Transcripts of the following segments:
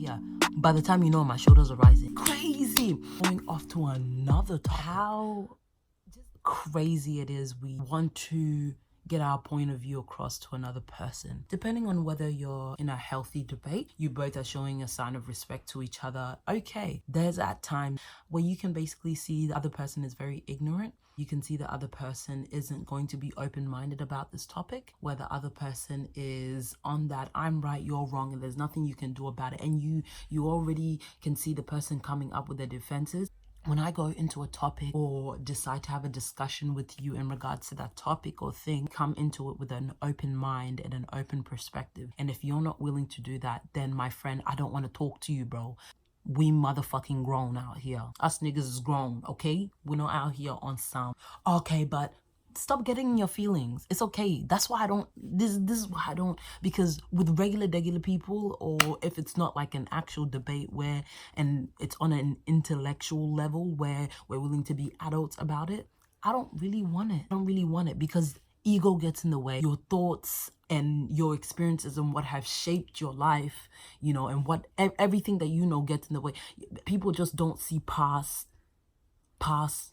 here. By the time you know, my shoulders are rising. Crazy. Going off to another topic. How crazy it is we want to get our point of view across to another person. Depending on whether you're in a healthy debate, you both are showing a sign of respect to each other. Okay, there's that time where you can basically see the other person is very ignorant. You can see the other person isn't going to be open-minded about this topic, where the other person is on that I'm right, you're wrong, and there's nothing you can do about it. And you already can see the person coming up with their defenses. When I go into a topic or decide to have a discussion with you in regards to that topic or thing, come into it with an open mind and an open perspective. And if you're not willing to do that, then my friend, I don't want to talk to you, bro. We motherfucking grown out here. Us niggas is grown, okay? We're not out here on some, okay, but stop getting in your feelings. It's okay. That's why I don't, this is why I don't, because with regular people, or if it's not like an actual debate where, and it's on an intellectual level where we're willing to be adults about it, I don't really want it. I don't really want it because ego gets in the way. Your thoughts and your experiences and what have shaped your life, you know, and what everything that you know gets in the way. People just don't see past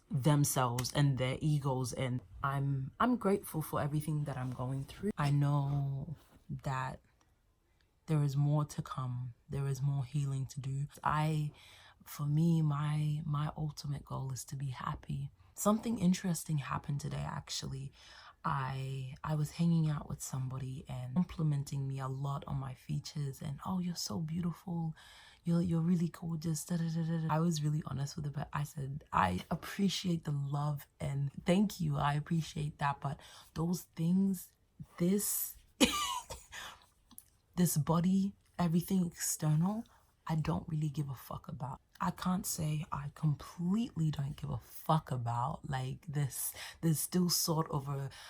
themselves and their egos, and I'm grateful for everything that I'm going through. I know that there is more to come. There is more healing to do. For me, my ultimate goal is to be happy. Something interesting happened today, actually. I was hanging out with somebody and complimenting me a lot on my features and, oh, you're so beautiful. You're really gorgeous. Da, da, da, da, da. I was really honest with it, but I said, I appreciate the love and thank you. I appreciate that. But those things, this body, everything external, I don't really give a fuck about. I can't say I completely don't give a fuck about. Like this, there's still sort of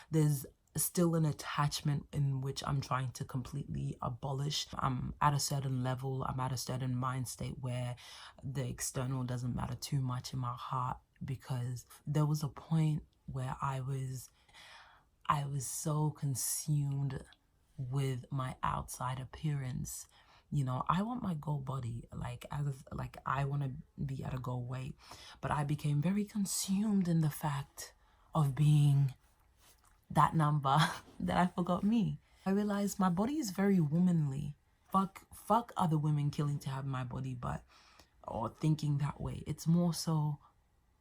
there's still an attachment in which I'm trying to completely abolish. I'm at a certain level, I'm at a certain mind state where the external doesn't matter too much in my heart, because there was a point where I was so consumed with my outside appearance. You know, I want my goal body, like I want to be at a goal weight, but I became very consumed in the fact of being that number that I forgot me. I realized my body is very womanly. Fuck other women killing to have my body, or thinking that way. It's more so,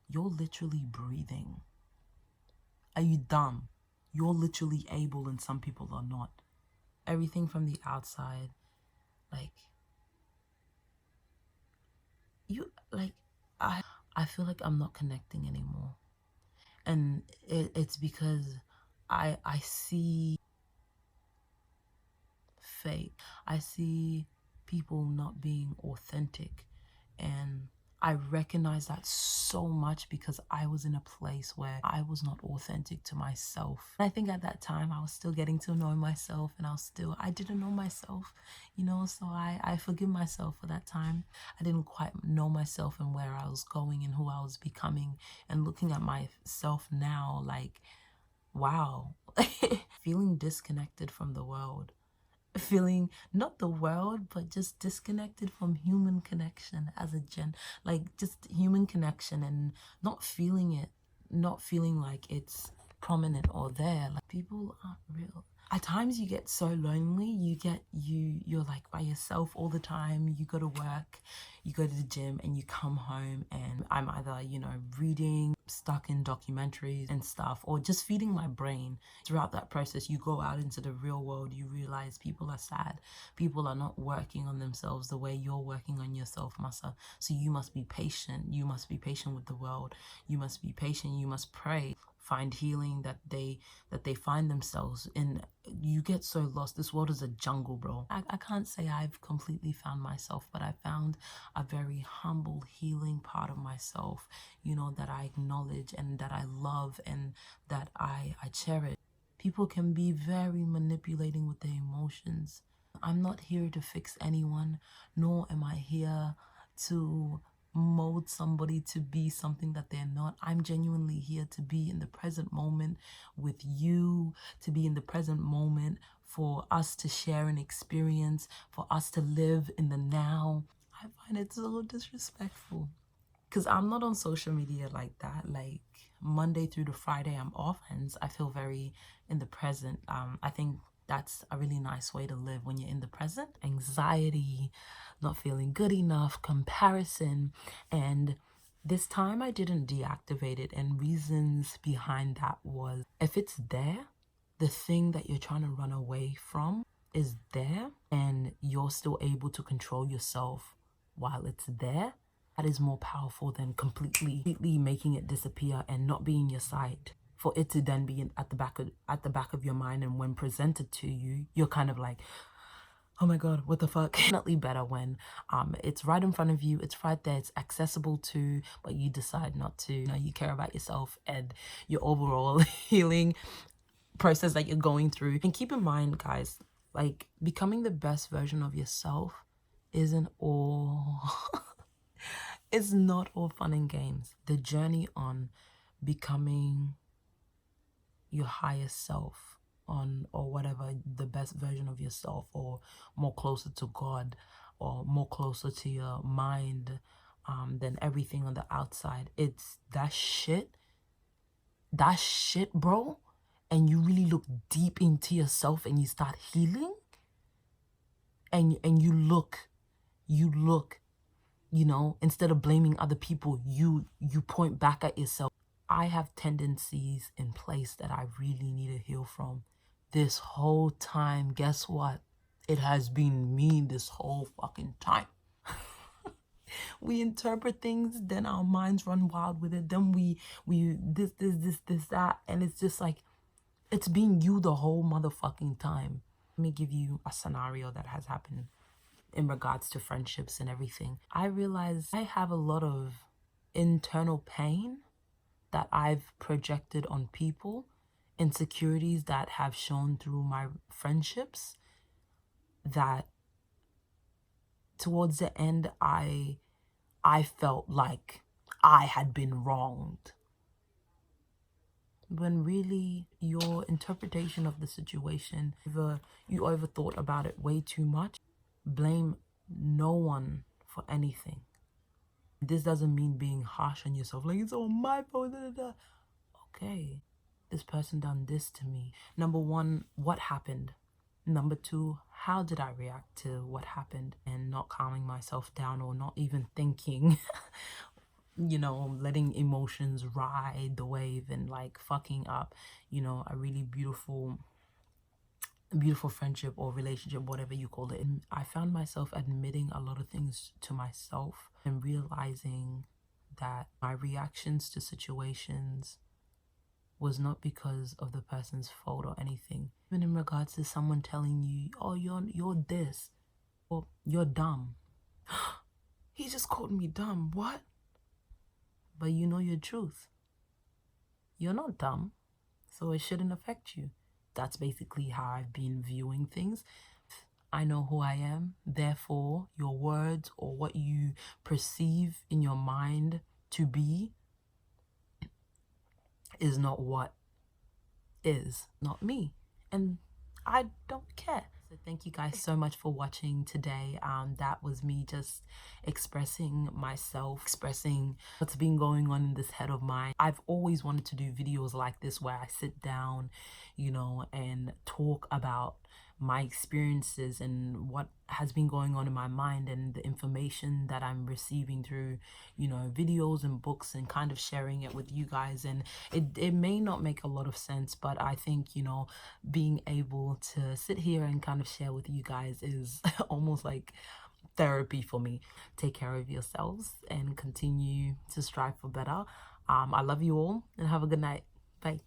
you're literally breathing. Are you dumb? You're literally able and some people are not. Everything from the outside, I feel like I'm not connecting anymore. And it's because I see fake. I see people not being authentic, and I recognize that so much because I was in a place where I was not authentic to myself. And I think at that time I was still getting to know myself, and I didn't know myself, you know, so I forgive myself for that time. I didn't quite know myself and where I was going and who I was becoming, and looking at myself now, like, wow, feeling disconnected from the world. Feeling not the world, but just disconnected from human connection as a just human connection, and not feeling it, not feeling like it's prominent or there. Like, people aren't real. At times you get so lonely, you're like by yourself all the time. You go to work, you go to the gym, and you come home, and I'm either, you know, reading, stuck in documentaries and stuff, or just feeding my brain. Throughout that process, you go out into the real world, you realize people are sad. People are not working on themselves the way you're working on yourself, Masa. So you must be patient. You must be patient with the world. You must be patient. You must pray. Find healing that they find themselves in. You get so lost. This world is a jungle, bro. I can't say I've completely found myself, but I found a very humble, healing part of myself, you know, that I acknowledge and that I love and that I cherish. People can be very manipulating with their emotions. I'm not here to fix anyone, nor am I here to mold somebody to be something that they're not. I'm genuinely here to be in the present moment with you, to be in the present moment for us to share an experience, for us to live in the now. I find it so disrespectful because I'm not on social media like that. Like Monday through to Friday, I'm off, and I feel very in the present. I think that's a really nice way to live when you're in the present. Anxiety, not feeling good enough, comparison, and this time I didn't deactivate it, and reasons behind that was if it's there, the thing that you're trying to run away from is there, and you're still able to control yourself while it's there, that is more powerful than completely making it disappear and not being your side. For it to then be at the back of your mind, and when presented to you, you're kind of like, oh my god, what the fuck. Definitely better when it's right in front of you, it's right there, it's accessible to, but you decide not to. You know, you care about yourself and your overall healing process that you're going through. And keep in mind, guys, like becoming the best version of yourself isn't all it's not all fun and games. The journey on becoming your highest self, on or whatever, the best version of yourself, or more closer to God, or more closer to your mind, than everything on the outside. It's that shit, bro. And you really look deep into yourself and you start healing, and you look, you know, instead of blaming other people, you point back at yourself. I have tendencies in place that I really need to heal from. This whole time, guess what? It has been me this whole fucking time. We interpret things, then our minds run wild with it. Then we this, that. And it's just like, it's been you the whole motherfucking time. Let me give you a scenario that has happened in regards to friendships and everything. I realize I have a lot of internal pain that I've projected on people, insecurities that have shown through my friendships, that towards the end I felt like I had been wronged, when really your interpretation of the situation, you overthought about it way too much. Blame no one for anything. This doesn't mean being harsh on yourself, like it's all my fault. Okay, this person done this to me. Number one, what happened? Number two, how did I react to what happened? And not calming myself down, or not even thinking, you know, letting emotions ride the wave and like fucking up, you know, a really beautiful friendship or relationship, whatever you call it. And I found myself admitting a lot of things to myself and realizing that my reactions to situations was not because of the person's fault or anything. Even in regards to someone telling you, oh, you're this, or you're dumb. He just called me dumb. What? But you know your truth. You're not dumb, so it shouldn't affect you. That's basically how I've been viewing things. I know who I am, therefore your words or what you perceive in your mind to be is not what is, not me. And I don't care. So thank you guys so much for watching today. That was me just expressing myself, expressing what's been going on in this head of mine. I've always wanted to do videos like this where I sit down, you know, and talk about my experiences and what has been going on in my mind, and the information that I'm receiving through, you know, videos and books, and kind of sharing it with you guys. And it may not make a lot of sense, but I think, you know, being able to sit here and kind of share with you guys is almost like therapy for me. Take care of yourselves and continue to strive for better. I love you all, and have a good night. Bye.